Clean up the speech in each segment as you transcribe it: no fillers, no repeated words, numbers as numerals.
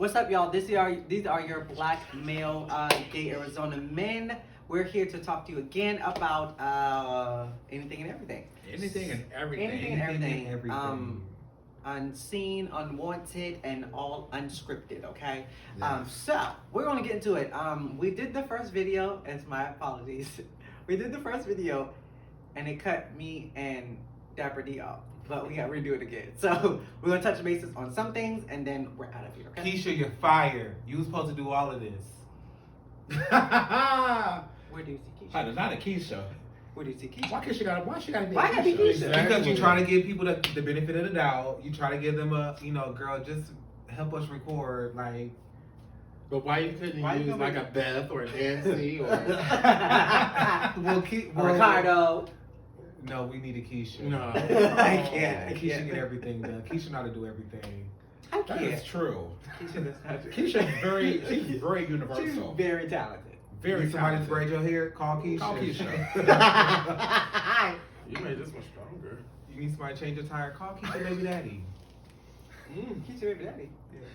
What's up, y'all? These are your black male gay Arizona men. We're here to talk to you again about anything and everything. Anything and everything. Anything and everything. Unseen, unwanted, and all unscripted, okay? Yes. So, we're going to get into it. We did the first video, and my apologies. We did the first video, and it cut me and Dapper Dee off. But we got to redo it again. So, we're going to touch bases on some things, and then we're out of here, okay? Keisha, you're fired. You were supposed to do all of this. Where do you see Keisha? Honey, not a Keisha. Where do you see Keisha? Why she gotta be Why a gotta be Keisha? Keisha? Because you try to give people the benefit of the doubt. You try to give them a, girl, just help us record. Like, But why you couldn't use like a Beth or a Nancy or Ricardo. No, we need a Keisha. no? I can't. Keisha get everything done. Keisha know how to do everything. I That can't. is true. Keisha does not do Keisha's she's very universal. She's very talented. Very Need somebody to talented. braid your hair? Call Keisha. Call Keisha. You made this one stronger. You need somebody to change your tire? Call Keisha Baby Daddy. Keisha baby daddy.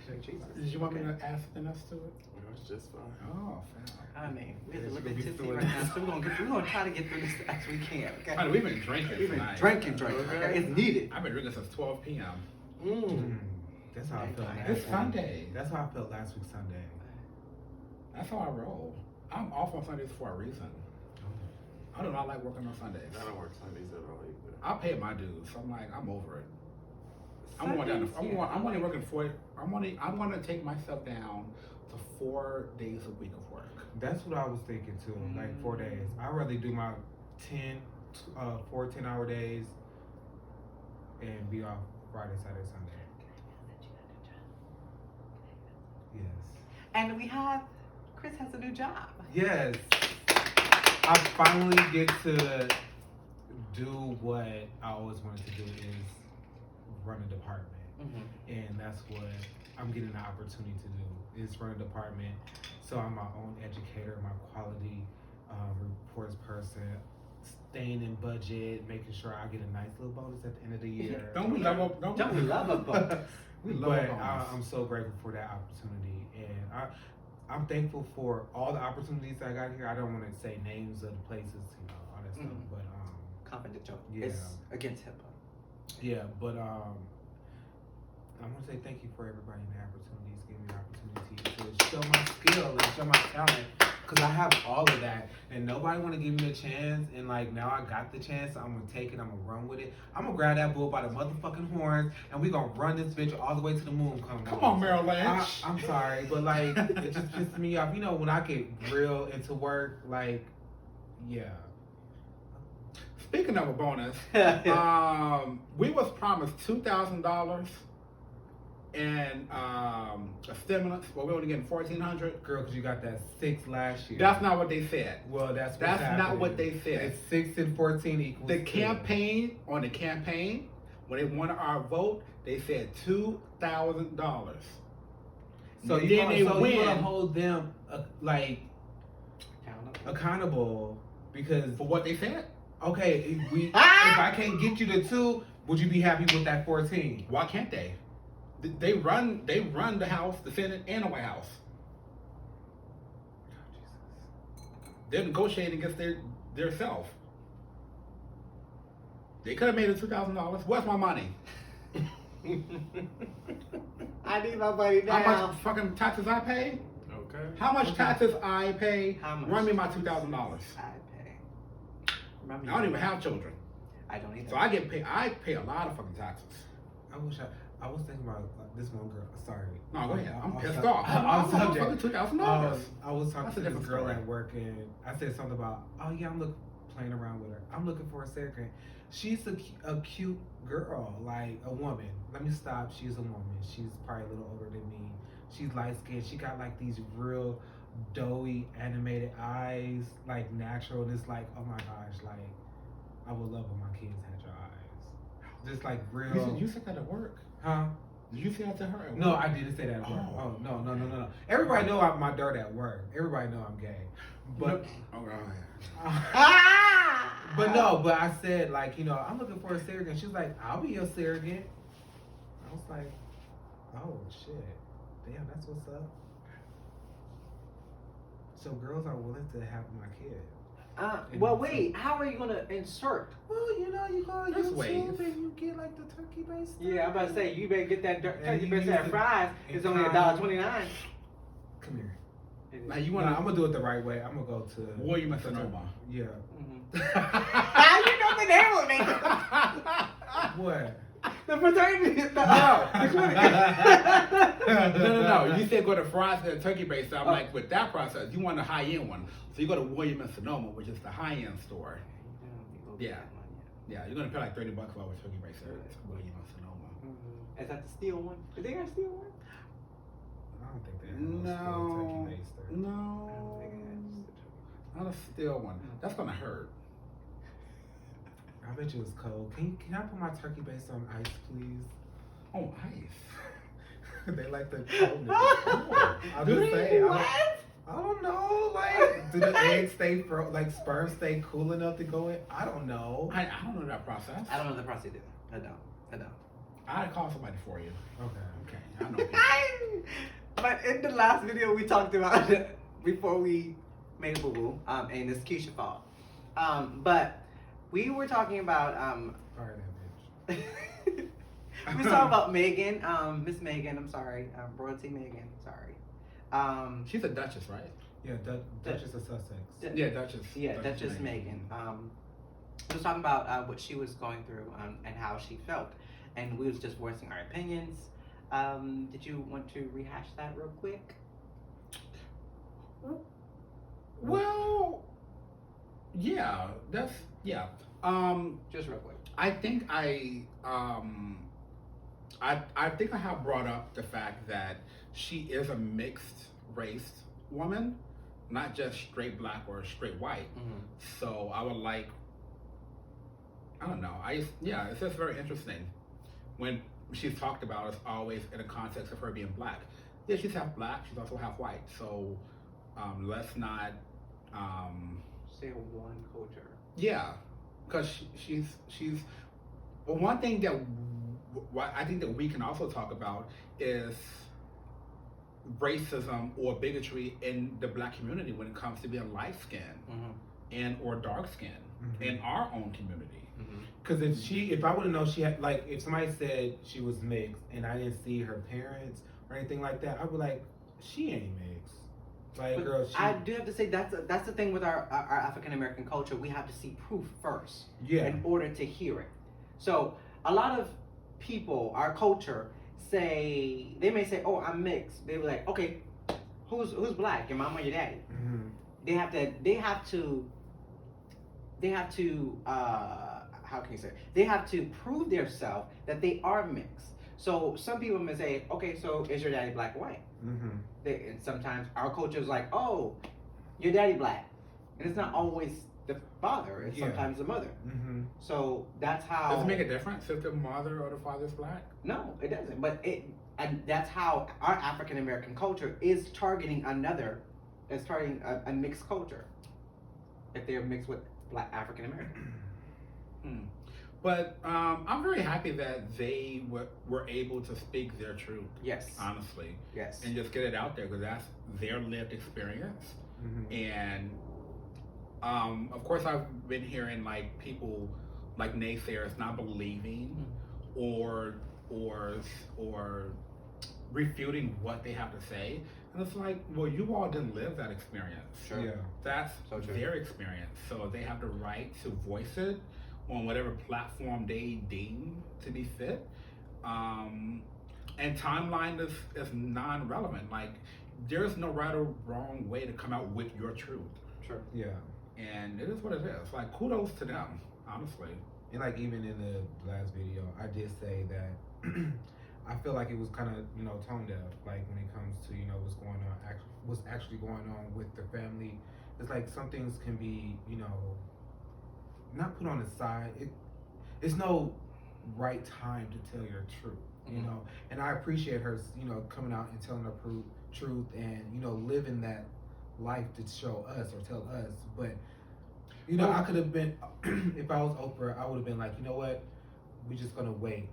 Did you want me to add something else to it? No, it's just fine. Oh, fam. I mean, we have to Yeah, look she at gonna be Tipsy still right in- now, so we're gonna try to get through this as we can, okay? Honey, we've been drinking We've been tonight. drinking, okay? It's needed. I've been drinking since 12 p.m. That's how I felt. It's Sunday. That's how I felt last week Sunday. That's how I roll. I'm off on Sundays for a reason. I do not like working on Sundays. I don't work Sundays at all either. I pay my dues. So I'm like, I'm over it. I'm only working 40. I want to take myself down to 4 days a week of work. That's what I was thinking too. Like 4 days. I'd rather do my 4 10-hour days and be off Friday, Saturday, Sunday. Yes. And we have, Chris has a new job. Yes. I finally get to do what I always wanted to do, is run a department. And that's what I'm getting the opportunity to do, is run a department. So I'm my own educator, my quality reports person, staying in budget, making sure I get a nice little bonus at the end of the year. Don't we love a Don't we love a bonus? We love But a bonus. I'm so grateful for that opportunity, and I'm thankful for all the opportunities I got here. I don't want to say names of the places, all that stuff, but Confidential. Yeah. It's against HIPAA. yeah, but I want to say thank you for everybody in the opportunities, giving me the opportunity to show my skill and show my talent, because I have all of that, and nobody want to give me a chance, and like now I got the chance, so I'm gonna take it, I'm gonna run with it, I'm gonna grab that bull by the motherfucking horns, and we gonna run this bitch all the way to the moon. Come on, Merrill Lynch. I'm sorry, but like it just pisses me off. When I get real into work, like, yeah. Speaking of a bonus, we was promised $2,000 and a stimulus, but we're only getting $1,400. Girl, because you got that 6 last year. That's not what they said. Well, that's not what they said. It's 6 and 14 equals The 2. campaign, when they wanted our vote, they said $2,000. So Then you they want win. to hold them accountable, because For what they said? okay, if I can't get you to 2, would you be happy with that 14? Why can't they? They run the House, the Senate, and the White House. They're negotiating against their self. They could have made it $2,000. Where's my money? I need my money now. How much fucking taxes I pay? Okay. How much taxes I pay? How much? Run me my $2,000. I pay. Remember, I don't even have children, I don't either. so I pay a lot of fucking taxes. I was thinking about this one girl. Sorry. No, go ahead. I'm pissed off. off. I'm subject. fucking $2,000. I was talking That's to a this different girl story. at work, and I said something about, oh yeah, I'm playing around with her. I'm looking for a second. She's a cute girl, like a woman. Let me stop. She's a woman. She's probably a little older than me. She's light skinned. She got like these real doughy animated eyes, like natural. And it's like, oh my gosh, like I would love when my kids had your eyes. Just like real. You said that at work. Huh? Did you say that to her at work? No, I didn't say that at work. Oh. Oh, no. Everybody know my dirt at work. Everybody know I'm gay. But Oh, but I said, like, I'm looking for a surrogate. She was like, I'll be your surrogate. I was like, oh shit. Damn, that's what's up. So girls are willing to have my kid. Well, wait. How are you gonna insert? Well, you know, you go on There's YouTube ways. and you get like the turkey based. Yeah, I'm about to say you better get that turkey you breast use at the- fries. It's only $1.29. Come here. Now you I'm want gonna do it the right way. I'm gonna go to William and Sonoma. Yeah. How you know the name of it? What? The fraternity. The No. You said go to fries and turkey base. So I'm like, with that process, you want a high end one. So you go to William and Sonoma, which is the high end store. Yeah. Yeah, you're gonna pay like $30 for a turkey base at William and Sonoma. Is that the steel one? Is they got a steel one? I don't think they have No, turkey based. no, not a steel one. That's gonna hurt. I bet you it's cold. Can I put my turkey based on ice, please? Oh, ice. They like the coldness. I'll just say. I don't know. Like, do the eggs stay like sperm stay cool enough to go in? I don't know. I don't know that process. I don't know the process either. I don't. I'd call somebody for you. Okay. Okay, I know. But in the last video we talked about before we made a boo-boo, and it's Keisha's fault. But we were talking about Fire that bitch. we were talking about Meghan, Miss Meghan, I'm sorry, royalty Meghan, sorry. She's a Duchess, right? Yeah, Duchess of Sussex. Yeah, Duchess. Yeah, Duchess Meghan. We was talking about what she was going through and how she felt, and we was just voicing our opinions. Did you want to rehash that real quick? Well, yeah, yeah. Just real quick. I think I think I have brought up the fact that she is a mixed race woman, not just straight black or straight white. Mm-hmm. So I would like, I don't know. It's just very interesting when she's talked about. It's always in the context of her being black. Yeah, she's half black. She's also half white. So let's not Say one culture. Yeah, because she's. Well, one thing that I think that we can also talk about is racism or bigotry in the black community when it comes to being light skinned and or dark skinned in our own community. Because if I would have known she had, like, if somebody said she was mixed and I didn't see her parents or anything like that, I'd be like, she ain't mixed. Like, But girl, I do have to say that's the thing with our African American culture. We have to see proof first in order to hear it. So a lot of people, our culture, they may say, "Oh, I'm mixed." They were like, "Okay, who's black? Your mom or your daddy?" They have to how can you say? They have to prove themselves that they are mixed. So some people may say, "Okay, so is your daddy black or white?" And sometimes our culture is like, "Oh, your daddy black," and it's not always the father. It's sometimes the mother. So that's how. Does it make a difference if the mother or the father's black? No, it doesn't. But and that's how our African American culture is targeting a mixed culture. If they're mixed with black African American. But I'm very happy that they were able to speak their truth. Yes. Honestly. Yes. And just get it out there because that's their lived experience. And of course, I've been hearing like people, like naysayers, not believing or refuting what they have to say. And it's like, well, you all didn't live that experience. Sure. Yeah. That's So true. their experience. So they have the right to voice it on whatever platform they deem to be fit. And timeline is non-relevant. Like, there's no right or wrong way to come out with your truth. Sure. Yeah. And it is what it is. Like, kudos to them, honestly. And like even in the last video, I did say that I feel like it was kind of, tone deaf. Like when it comes to, what's actually going on with the family. It's like some things can be, not put on the side. It's no right time to tell your truth, And I appreciate her, coming out and telling her truth and, living that life to show us or tell us. But, I could have been, if I was Oprah, I would have been like, you know what? We're just going to wait.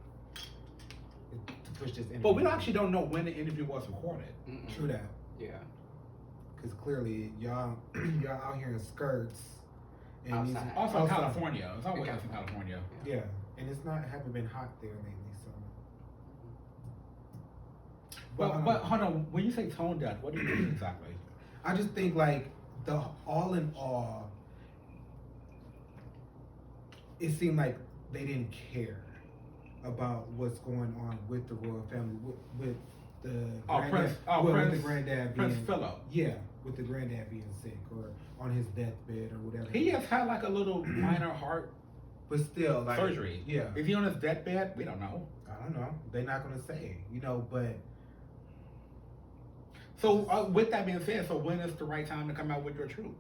push this interview. But we actually don't know when the interview was recorded. True that. Yeah. Because clearly y'all out here in skirts. And Outside. Also in outside. California. It's always in California. Yeah, and it's haven't been hot there lately. So. But hold on, when you say tone deaf, what do you mean exactly? I just think like the all in all, it seemed like they didn't care about what's going on with the royal family, with the with the granddad being Prince Philip. Yeah, with the granddad being sick or on his deathbed or whatever. He has had like a little minor heart but still like surgery. Yeah. Is he on his deathbed? We don't know. I don't know. They're not gonna say, but. So with that being said, so when is the right time to come out with your truth?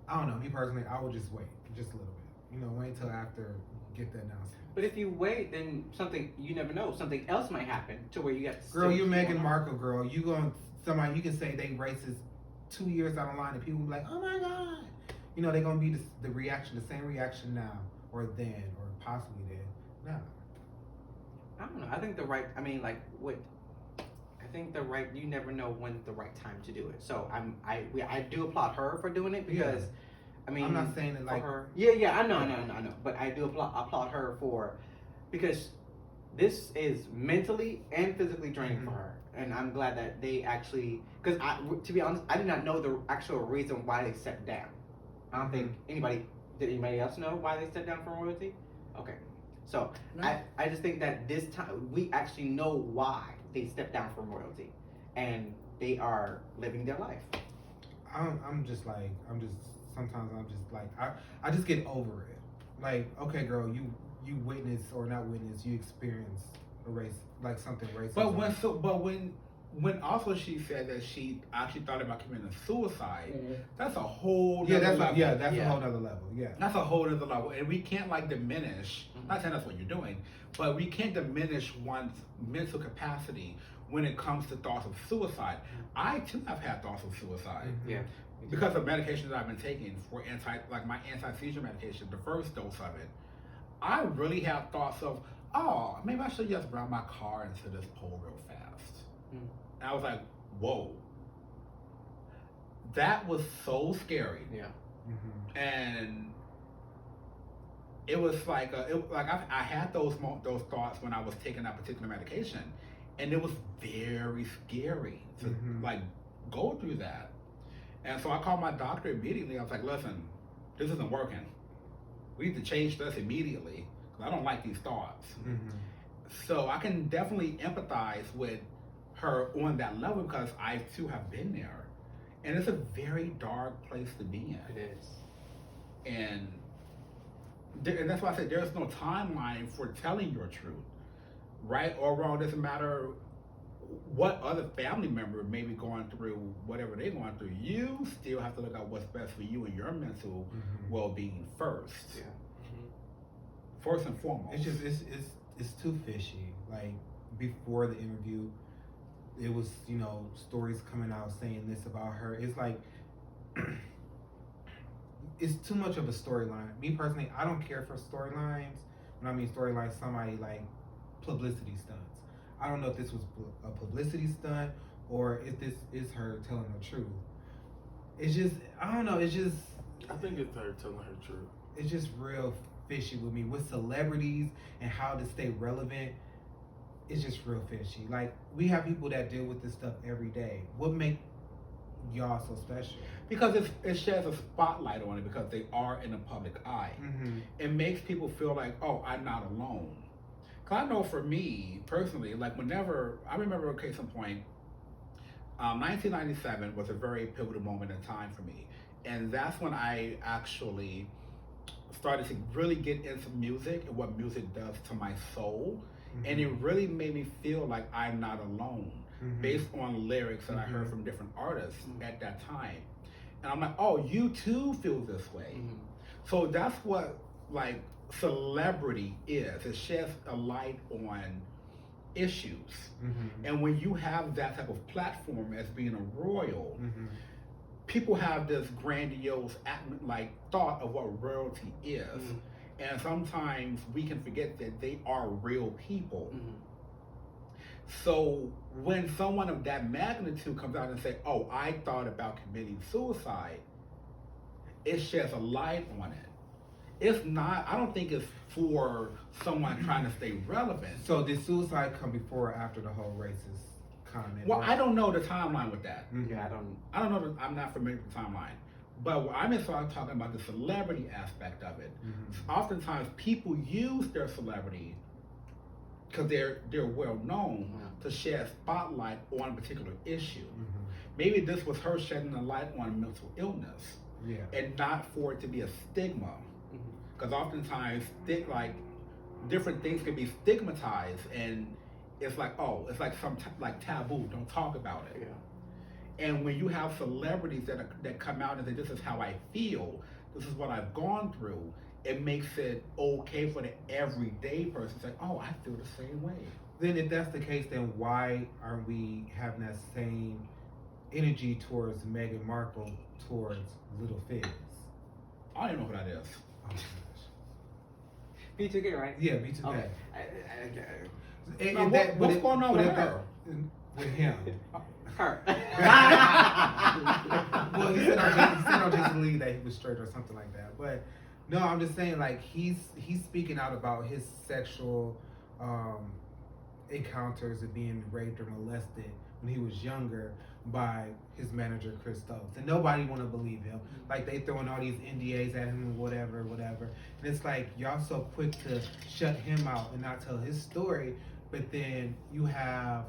I don't know. Me personally, I would just wait just a little bit. Wait till after get the announcement. But if you wait, then you never know. Something else might happen to where you have to. Girl, you're Meghan Markle, girl. You can say they racist 2 years down the line, and people will be like, oh my God. They're gonna be the reaction, the same reaction now or then or possibly then. No. I don't know. I think you never know when's the right time to do it. So I do applaud her for doing it because, I'm not saying it like her. Yeah, I know. But I do applaud her because this is mentally and physically draining for her. And I'm glad that they actually, because to be honest, I did not know the actual reason why they stepped down. I don't think did anybody else know why they stepped down from royalty? Okay. So no. I just think that this time we actually know why they stepped down from royalty, and they are living their life. Sometimes I'm just like, I just get over it. Like, okay, girl, you witness or not witness, you experience a race, like something racist. But when also she said that she actually thought about committing suicide, that's a whole a whole nother level. Yeah. That's a whole other level. And we can't diminish, not saying that's what you're doing, but we can't diminish one's mental capacity when it comes to thoughts of suicide. I too have had thoughts of suicide. Yeah. Because of medications that I've been taking for my anti-seizure medication, the first dose of it, I really have thoughts of, oh, maybe I should just run my car into this pole real fast. And I was like, whoa. That was so scary. Yeah. And it was like, I had those thoughts when I was taking that particular medication. And it was very scary to go through that. And so I called my doctor immediately. I was like, listen, this isn't working. We need to change this immediately because I don't like these thoughts. So I can definitely empathize with her on that level because I too have been there. And it's a very dark place to be in. It is. And that's why I said there's no timeline for telling your truth. Right or wrong, doesn't matter what other family member may be going through, whatever they're going through. You still have to look at what's best for you and your mental well-being first. Yeah. First and foremost. It's just it's too fishy. Like before the interview, it was stories coming out saying this about her. It's like it's too much of a storyline. Me personally, I don't care for storylines. When I mean storylines, somebody like publicity stunts. I don't know if this was a publicity stunt or if this is her telling the truth. It's just, I don't know, it's just... I think it's her telling her truth. It's just real fishy with me. With celebrities and how to stay relevant, it's just real fishy. Like, we have people that deal with this stuff every day. What makes y'all so special? Because it sheds a spotlight on it because they are in the public eye. It makes people feel like, oh, I'm not alone. Because I know for me, personally, like whenever, I remember a case in point, 1997 was a very pivotal moment in time for me. And that's when I actually started to really get into music and what music does to my soul. And it really made me feel like I'm not alone based on lyrics that I heard from different artists at that time. And I'm like, oh, you too feel this way. So that's what like celebrity is. It sheds a light on issues. And when you have that type of platform as being a royal, people have this grandiose like thought of what royalty is. And sometimes we can forget that they are real people. So when someone of that magnitude comes out and say, "Oh, I thought about committing suicide," it sheds a light on it. It's not, I don't think it's for someone trying to stay relevant. So did suicide come before or after the whole racist comment? Well, I don't know the timeline with that. Yeah, I don't know, I'm not familiar with the timeline. But I'm just talking about the celebrity aspect of it. Oftentimes people use their celebrity because they're well known to shed spotlight on a particular issue. Maybe this was her shedding a light on mental illness, and not for it to be a stigma. Because oftentimes, like different things can be stigmatized, and it's like, oh, it's like some like taboo. Don't talk about it. And when you have celebrities that come out and say, "This is how I feel. This is what I've gone through," it makes it okay for the everyday person to say, "Oh, I feel the same way." Then if that's the case, then why aren't we having that same energy towards Meghan Markle towards Little Fizz? I don't even know who that is. Oh my gosh. B2K, right? Yeah, B2K. Okay. What's going on with her? With him. Her. Well, he said on Jason Lee that he was straight or something like that. But no, I'm just saying, like, he's speaking out about his sexual encounters of being raped or molested when he was younger by his manager Chris Stokes, and nobody want to believe him. Like, they throwing all these NDAs at him and whatever. And it's like, y'all so quick to shut him out and not tell his story, but then you have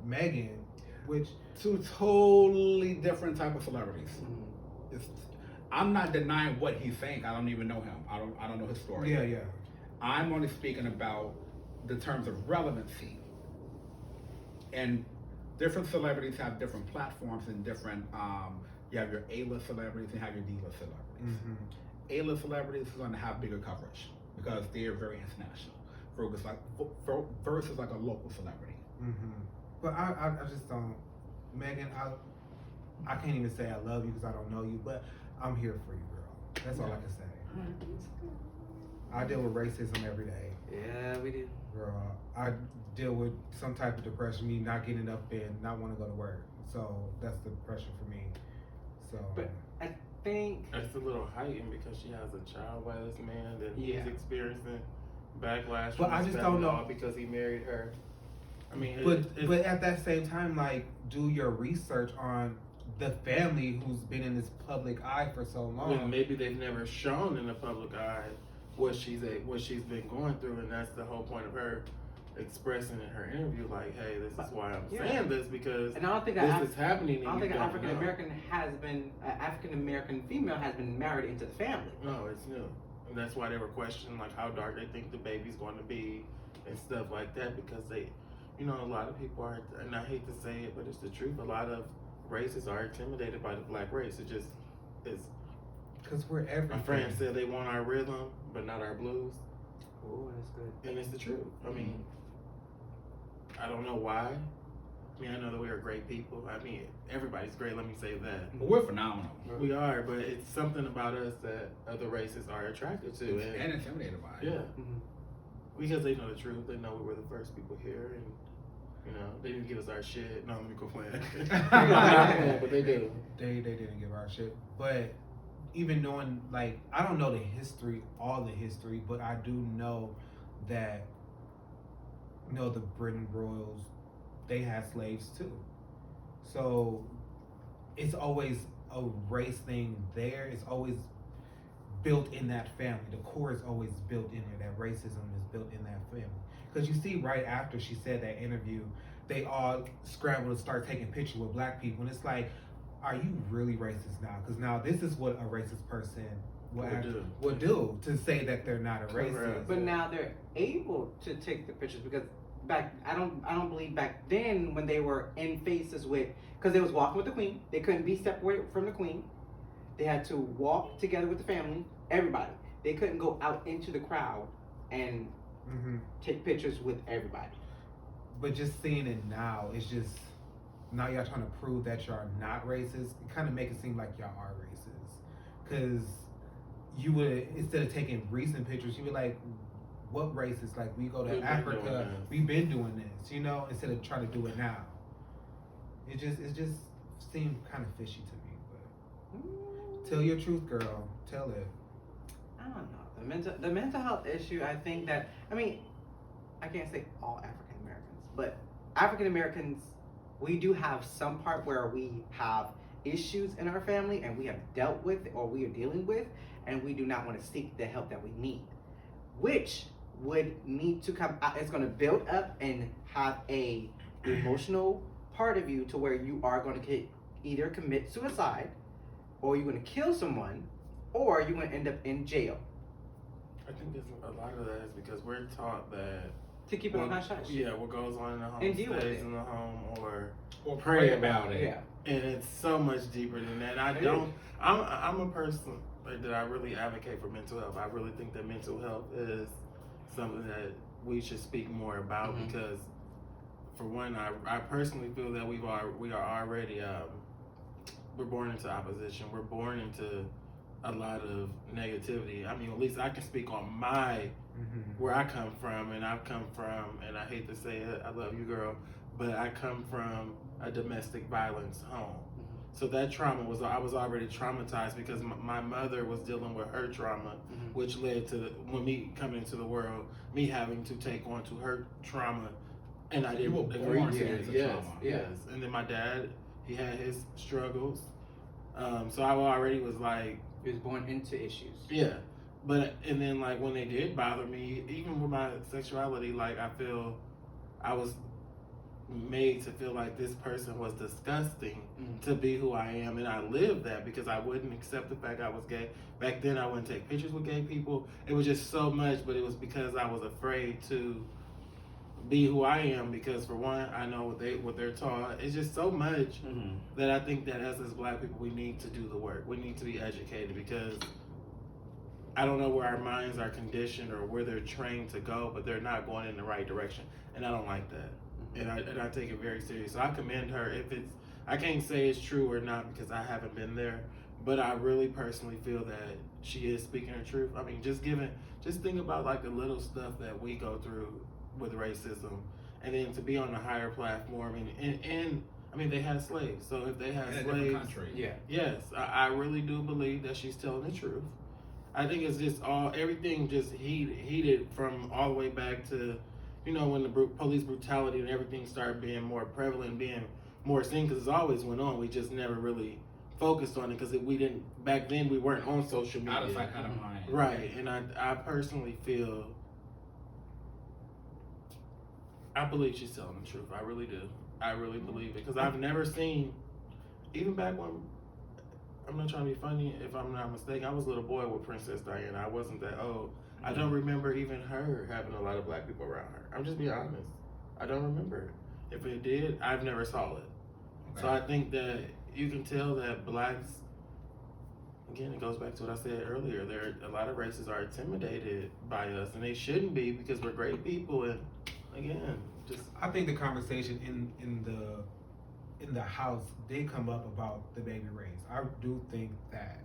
Meghan, which Two totally different type of celebrities. I'm not denying what he's saying. I don't even know him. I don't know his story. yeah. I'm only speaking about the terms of relevancy. And different celebrities have different platforms and different, you have your A-list celebrities and have your D-list celebrities. A-list celebrities are going to have bigger coverage because they're very international versus like a local celebrity. But I just don't, Meghan, I can't even say I love you because I don't know you, but I'm here for you, girl. That's all I can say. I deal with racism every day. Yeah, we do. Girl, I deal with some type of depression, me not getting up and not want to go to work. So that's the depression for me. So, but I think it's a little heightened because she has a child by this man that he's Yeah. experiencing backlash But from I his just family don't know. because he married her. I mean, but at that same time, like, do your research on the family who's been in this public eye for so long. well, maybe they've never shown in the public eye what she's been going through, and that's the whole point of her expressing in her interview, like, "Hey, this is why I'm saying this because and I don't think this is happening." I don't think an an African American female has been married into the family. No, it's new, and that's why they were questioning like how dark they think the baby's going to be and stuff like that because they, a lot of people are, and I hate to say it, but it's the truth. A lot of races are intimidated by the black race. It just is. Because we're everything. My friend said they want our rhythm, but not our blues. Oh, that's good. And it's the truth. I mean, I don't know why. I mean, I know that we are great people. I mean, everybody's great, let me say that. We're phenomenal. We are, but it's something about us that other races are attracted to. And intimidated by it. Yeah. Because they know the truth. They know we were the first people here, and, they didn't give us our shit. No, let me go playing. But they do. They didn't give our shit. But even knowing, like, I don't know all the history, but I do know that, the Britain royals, they had slaves too. So it's always a race thing there. It's always built in that family. The core is always built in there. That racism is built in that family. Because you see, right after she said that interview, they all scrambled to start taking pictures with black people. And it's like, are you really racist now? Because now this is what a racist person would do to say that they're not a racist. But now they're able to take the pictures because I don't believe back then when they were in faces with, because they was walking with the queen, they couldn't be separated from the queen. They had to walk together with the family, everybody. They couldn't go out into the crowd and take pictures with everybody. But just seeing it now, it's just, now y'all trying to prove that y'all not racist. It kind of make it seem like y'all are racist. Because you would, instead of taking recent pictures, you would like, what races? Like, we go to We've been Africa, doing this. we've been doing this, you know, instead of trying to do it now. It just seemed kind of fishy to me. But tell your truth, girl. Tell it. I don't know. The mental health issue, I think that, I mean, I can't say all African Americans, but African Americans, we do have some part where we have issues in our family and we have dealt with or we are dealing with, and we do not want to seek the help that we need, which would need to come out. It's going to build up and have a emotional part of you to where you are going to either commit suicide, or you're going to kill someone, or you're going to end up in jail. I think it's a lot of that is because we're taught that To keep it on hush hush. yeah, what goes on in the home And deal with stays it. in the home, or pray about it. Yeah. and it's so much deeper than that. I'm a person that I really advocate for mental health. I really think that mental health is something that we should speak more about because, for one, I personally feel that we are already we're born into opposition. We're born into a lot of negativity. I mean, at least I can speak on where I come from, and I've come from, and I hate to say it, I love you, girl, but I come from a domestic violence home. So that trauma I was already traumatized because my mother was dealing with her trauma, which led to when me coming into the world, me having to take on to her trauma, and I didn't agree born to it. into Yes, trauma. yes. And then my dad, he had his struggles, so I already was like, He was born into issues. yeah. But and then like when they did bother me, even with my sexuality, like I feel I was made to feel like this person was disgusting to be who I am, and I lived that because I wouldn't accept the fact I was gay. Back then I wouldn't take pictures with gay people. It was just so much, but it was because I was afraid to be who I am, because for one, I know what they're taught. It's just so much that I think that as Black people, we need to do the work. We need to be educated, because I don't know where our minds are conditioned or where they're trained to go, but they're not going in the right direction, and I don't like that. And I take it very serious. So I commend her. I can't say it's true or not because I haven't been there, but I really personally feel that she is speaking her truth. I mean, just think about like the little stuff that we go through with racism, and then to be on a higher platform, and I mean, they had slaves. So if they had In a slaves, different country. Yeah. yes, I really do believe that she's telling the truth. I think it's just everything just heated from all the way back to, you know, when the police brutality and everything started being more prevalent, being more seen, because it always went on. We just never really focused on it because back then we weren't on social media. Out of sight, out of mind. Right, and I personally feel, I believe she's telling the truth. I really do. I really believe it, because I've never seen, even back when, I'm not trying to be funny, if I'm not mistaken, I was a little boy with Princess Diana. I wasn't that old. I don't remember even her having a lot of Black people around her. I'm just being honest. I don't remember it. If it did, I've never saw it. Okay. So I think that you can tell that Blacks, again, it goes back to what I said earlier. A lot of races are intimidated by us, and they shouldn't be, because we're great people. And again, just I think the conversation in the house did come up about the baby race. I do think that,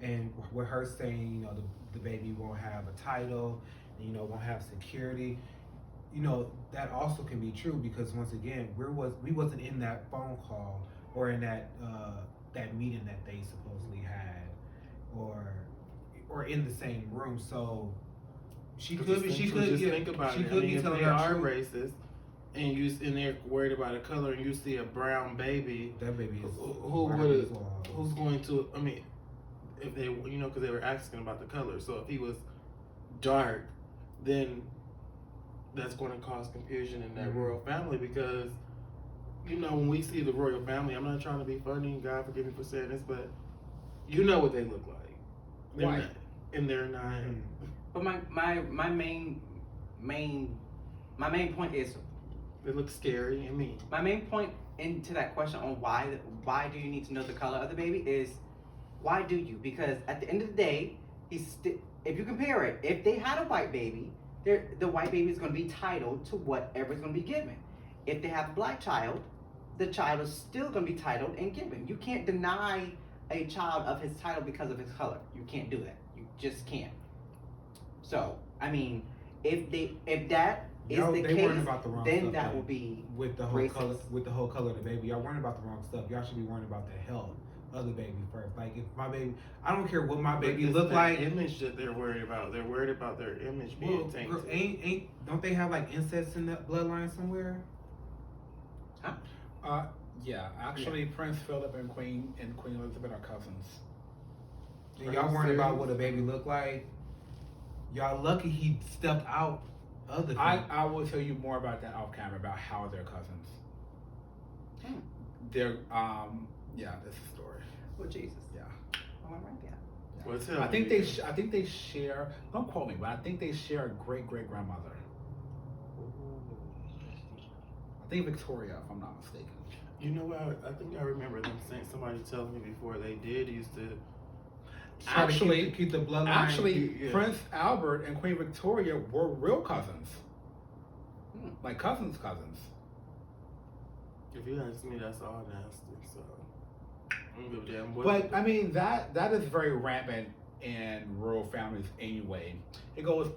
and with her saying, you know, the baby won't have a title, you know, won't have security, you know, that also can be true, because once again, we wasn't in that phone call or in that meeting that they supposedly had, or in the same room. So she could be think about it. I mean, if telling they her are truth. racist, and they're worried about a color, and you see a brown baby, That baby is who's going to, I mean, if they, you know, because they were asking about the color. So if he was dark, then that's going to cause confusion in that royal family, because, you know, when we see the royal family, I'm not trying to be funny, God forgive me for saying this, but you know what they look like. White. And they're not. But my main point is, They look scary and mean. my main point into that question on why do you need to know the color of the baby is, why do you? Because at the end of the day, if you compare it, if they had a white baby, the white baby is going to be titled to whatever is going to be given. If they have a Black child, the child is still going to be titled and given. You can't deny a child of his title because of his color. You can't do that. just can't. So I mean, if that is Y'all, the they case, worrying about the wrong then stuff, that like, will be with the whole racist. color of the baby. Y'all worrying about the wrong stuff. Y'all should be worrying about the health of the baby first. Like if my baby, I don't care what my baby But look it's like. the image that they're worried about. They're worried about their image being Well, tainted. don't they have like incest in that bloodline somewhere? Yeah, actually, Prince Philip and Queen Elizabeth are cousins. And y'all worrying about what a baby look like. Y'all lucky he stepped out of the. I will tell you more about that off camera about how they're cousins. They're yeah, this is the story. Oh Jesus. Yeah. Oh, I'm right there. Well, tell I think me. I think they share. Don't quote me, but I think they share a great grandmother. I think Victoria, if I'm not mistaken. You know what? I think I remember them saying, somebody telling me before they did used to. Try to Actually, keep the bloodline. Actually, yeah. Prince Albert and Queen Victoria were real cousins. Like cousins. If you ask me, that's all nasty. So I don't give a damn what. But I mean that is very rampant in royal families anyway. It goes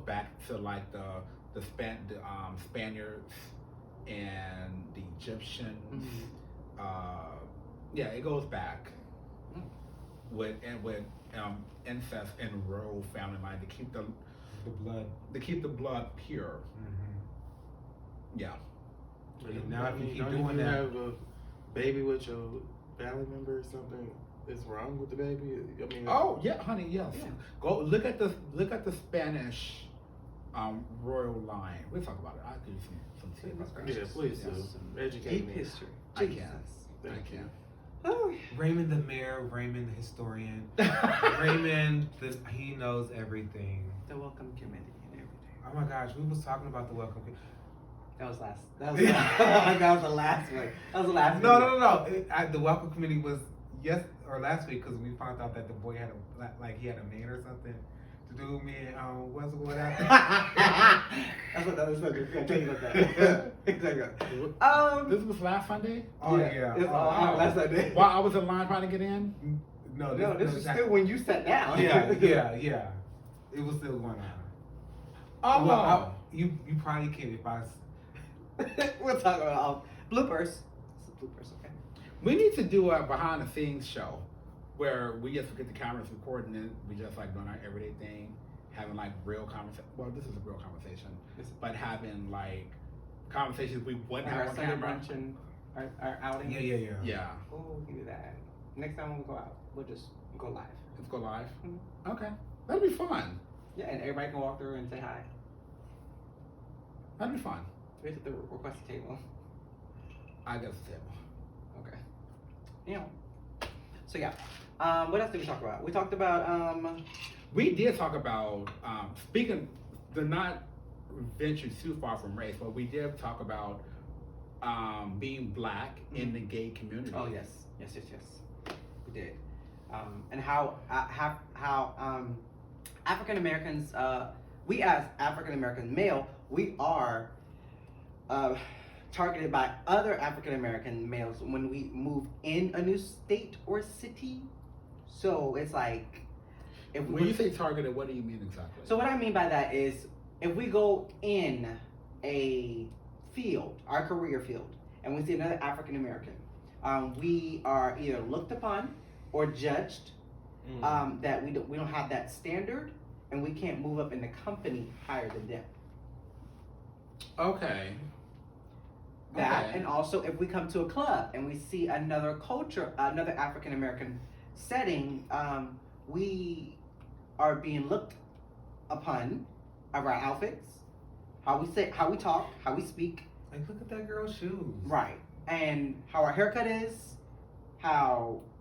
back to like the Spaniards and the Egyptians. Yeah, it goes back with incest in royal family line to keep the blood pure. Yeah. But And now if you keep don't doing you that- have a baby with your family member or something, is wrong with the baby? I mean, Oh yeah, honey. Yes. Yeah. Go look at the Spanish royal line. We'll talk about it. I'll give you some tea about that. yeah, please do. Yes. Educate Deep me. history. I Jesus. can. I Thank you. can. Oh. Raymond the mayor, Raymond the historian, Raymond he knows everything. The welcome committee and everything. Oh my gosh, we was talking about the welcome. That was last. That was the last one. That was the last. No. The welcome committee was last week because we found out that the boy had he had a man or something to do. Me and what's going on? That's what that was supposed to be. I tell you about that. Exactly. This was last Sunday. Oh yeah. It's last Sunday. While I was in line trying to get in. No, This is still when you sat down. Yeah. It was still going on. Oh, Well, you probably can if I. We'll talk about bloopers. This is bloopers, okay? we need to do a behind the scenes show where we just get the cameras recording it. We just like doing our everyday thing, having like real conversation. Well, this is a real conversation, but having like conversations we wouldn't Our have on Sunday camera. brunch and our outing. Yeah. Yeah. Oh, we can do that. Next time when we go out, we'll just go live. Let's go live. Mhm. Okay, that'd be fun. Yeah, and everybody can walk through and say hi. That'd be fun. We have to request a table. I guess the table. Okay. Yeah. So yeah. What else did we talk about? We talked about We did talk about speaking, to not venture too far from race, but we did talk about being black in the gay community. Oh yes. We did. And how African Americans, we as African American male, we are targeted by other African American males when we move in a new state or city. So it's like, When you say targeted, what do you mean exactly? So what I mean by that is, if we go in a field, our career field, and we see another African American, we are either looked upon or judged that we don't have that standard, and we can't move up in the company higher than them. Okay. That, and also if we come to a club and we see another culture, another African American setting, we are being looked upon of our outfits, how we say, how we talk, how we speak. Like, look at that girl's shoes. Right. And how our haircut is,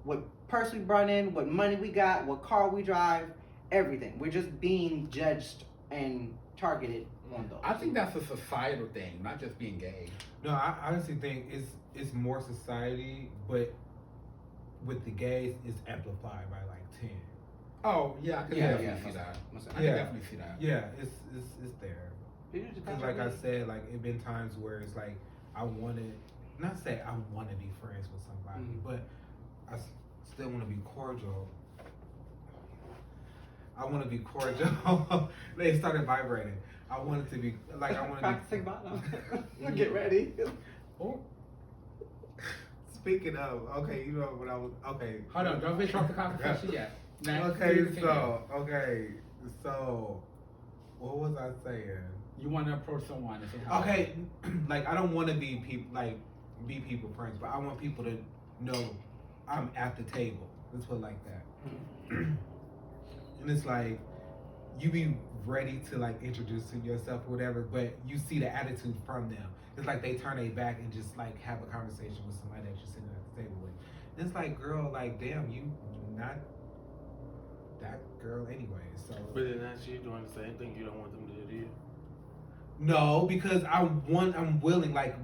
what purse we brought in, what money we got, what car we drive, everything. We're just being judged and targeted on those. I think that's a societal thing, not just being gay. No, I honestly think it's more society, but with the gays, it's amplified by like 10. Oh yeah, I can definitely see most- that. most- I can definitely see that. Yeah, it's there. Did you just Because like I said, like it been times where it's like I wanted, not say I want to be friends with somebody, but I still want to be cordial. I want to be cordial. They started vibrating. I want it to be like I want to Practicing be. bottom. Get ready. Oh. Speaking of, okay, you know what I was okay. Hold on, don't finish off the conversation yet. Next, Okay, please so what was I saying? you want to approach someone and say hi. Okay, like I don't want to be people friends, but I want people to know I'm at the table. Let's put it like that. And it's like you be ready to like introduce yourself or whatever, but you see the attitude from them. It's like they turn their back and just like have a conversation with somebody that you're sitting at the table with. And it's like, girl, like damn, you not that girl anyway. So But then that's you doing the same thing you don't want them to do to you. no, because I'm willing, like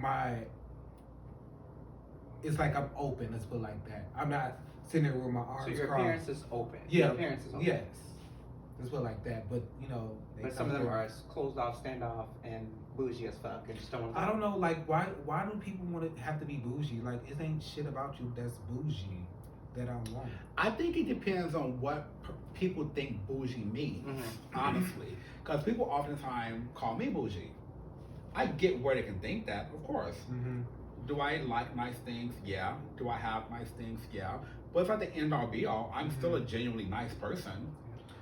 it's like I'm open, let's put it like that. I'm not sitting there with my arms So your crossed. appearance is open. Yeah, Your appearance is open. yes. Let's put it like that. But you know, But some of them are closed off, standoff, and bougie as fuck, and just don't want to. I don't know, like why do people want to have to be bougie? Like it ain't shit about you that's bougie that I want. I think it depends on what people think bougie means, honestly. Because people oftentimes call me bougie. I get where they can think that, of course. Mm-hmm. Do I like nice things? Yeah. Do I have nice things? Yeah. But it's not the end all be all. I'm still a genuinely nice person.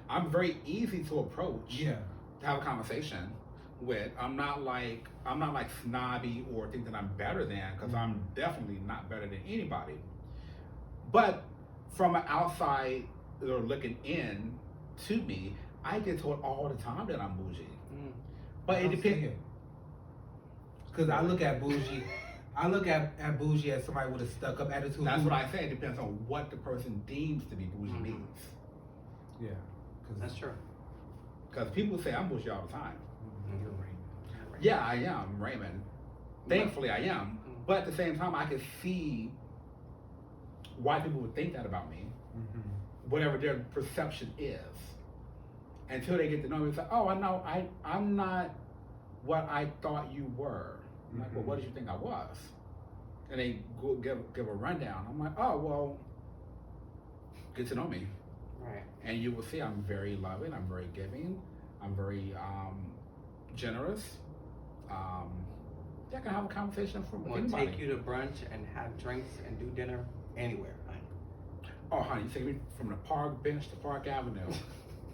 I'm very easy to approach. Yeah. To have a conversation with. I'm not like snobby or think that I'm better than, because I'm definitely not better than anybody. But from an outside or looking in to me, I get told all the time that I'm bougie. But it depends. Because I look at bougie, at bougie as somebody with a stuck-up attitude. That's what I say. It depends on what the person deems to be bougie means. Yeah. That's true. Because people say I'm bougie all the time. You're Raymond. Yeah, I am, Raymond. Thankfully, I am. But at the same time, I can see why people would think that about me, whatever their perception is. Until they get to know me, it's like, oh, I know, I'm not what I thought you were. I'm like, well, what did you think I was? And they go give a rundown. I'm like, oh, well, get to know me. Right. And you will see I'm very loving, I'm very giving, I'm very generous. I can have a conversation with We'll anybody. take you to brunch and have drinks and do dinner anywhere. Right? Oh, honey, you take me from the park bench to Park Avenue.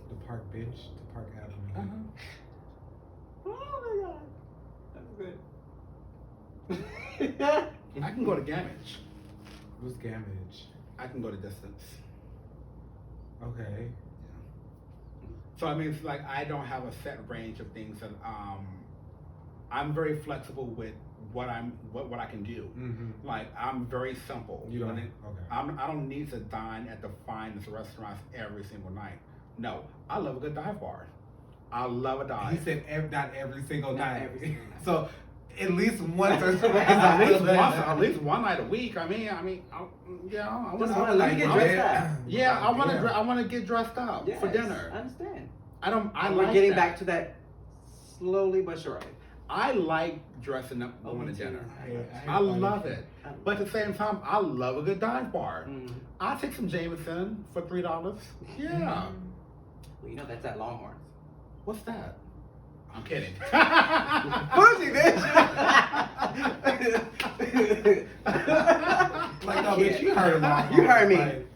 The park bench to Park Avenue. Oh my god. That's good. I can go to Gamage. What's Gamage? I can go to distance. Okay. So I mean, it's like I don't have a set range of things, and I'm very flexible with what I can do. Like I'm very simple. You don't. Okay. I don't need to dine at the finest restaurants every single night. No, I love a good dive bar. I love a dive. He said not every single Not night. every single night. So at least once or twice. at least one night a week. I want Let me get dressed up. Yeah, I want to get dressed up for dinner. I understand. We're like getting back to that slowly but surely. I like dressing up going to dinner. I love love it. But at the same time, I love a good dive bar. I'll take some Jameson for $3. Yeah. Well, you know that's at Longhorns. What's that? I'm kidding. Bougie, bitch! Like, no, bitch, you heard it. You heard me. Like,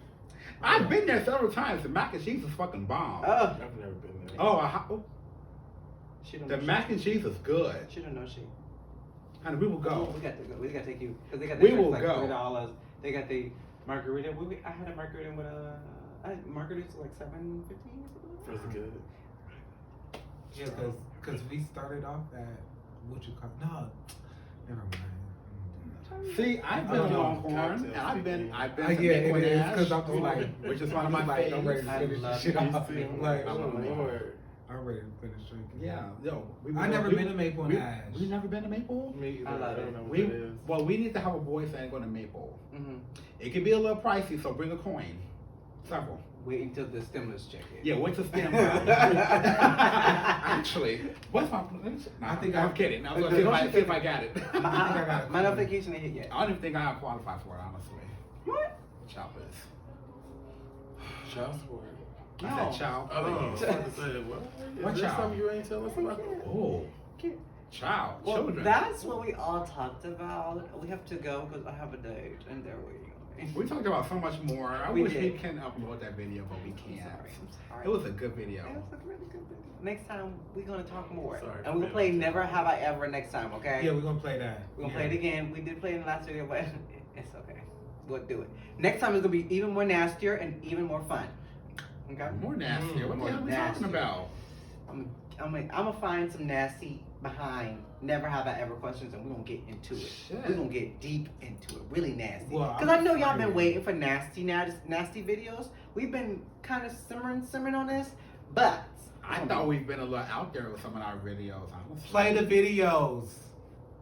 I've been there several times. The mac and cheese is fucking bomb. Oh. I've never been there. She don't The know mac and cheese is good. She don't know she. And we will go. We got to go. We got to take you because they got. We will like go. $3. They got the margarita. I had a margarita with margarita's like $7.50. Feels good. yeah, because we started off at what you call never mind. See, I've been to Longhorn, and I've been Yeah, to it Big is Ash, because I'm just like, which is one of my like, I'm ready favorites. to I finish love this shit Reese. off. Like, Lord. I'm ready to finish drinking. Yeah, yo, I never been to Maple and Ash. We never been to Maple. Me, I love don't it. know what it is. Well, we need to have a boyfriend going to Maple. Mm-hmm. It could be a little pricey, so bring a coin. Several. Wait until the stimulus check is. Yeah, what's the stem? Actually, what's my? I think I'm I- kidding. I was gonna see if I got it. My notification ain't hit yet. I don't even think I qualify for it, honestly. What? Choppers. Child support. I No. said child. Oh, I was about to say, what? What Is there child? something you ain't tell us about? Oh, child, Well, children. that's what we all talked about. We have to go because I have a date, and there we go. We talked about so much more. I We wish we did. can upload that video, but we I'm can't. sorry. It was a good video. It was a really good video. Next time we're gonna talk more, Sorry and for we're gonna play being Never Have I Ever next time. Okay? Yeah, we're gonna play that. We're gonna play it again. We did play it in the last video, but it's okay. We'll do it. Next time is gonna be even more nastier and even more fun. Okay? More nasty. What the More hell are we nasty. talking about? I'm gonna find some nasty behind Never Have I Ever questions, and we're gonna get into it. Shit. We're gonna get deep into it, really nasty. Well, Because I'm I know y'all been afraid. waiting for nasty videos. We've been kind of simmering on this, but I thought we've been a little out there with some of our videos. Honestly. Play the videos.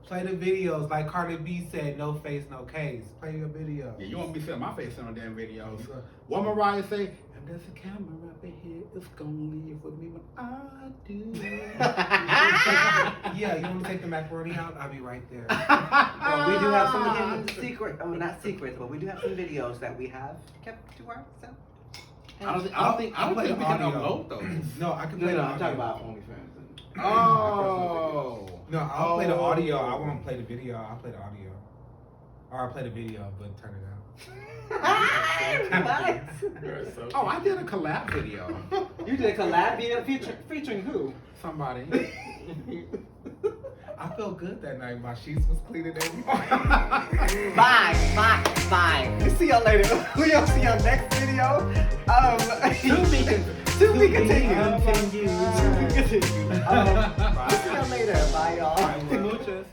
Play the videos. Like Cardi B said, no face, no case. Play your video. Yeah, you won't be seeing my face in no damn videos. What Mariah say? If there's a camera up ahead, it's gonna leave with me when I do. Yeah, you want to take the macaroni out? I'll be right there. Well, we do have some hidden secret. Not secrets, but we do have some videos that we have kept to ourselves. I don't think I'll play we the can audio. upload those. No, I can No, play the I'm audio. talking about OnlyFans. Oh. No, I'll play the audio. I won't play the video. I'll play the audio. Or I'll play the video, but turn it out. You're so Oh, I did a collab video. You did a collab video featuring who? Somebody. I felt good that night. My sheets was clean and everything. Bye. See y'all later. We'll see y'all next video. To be continued. Bye. See y'all later. Bye, y'all. Bye, Muchas.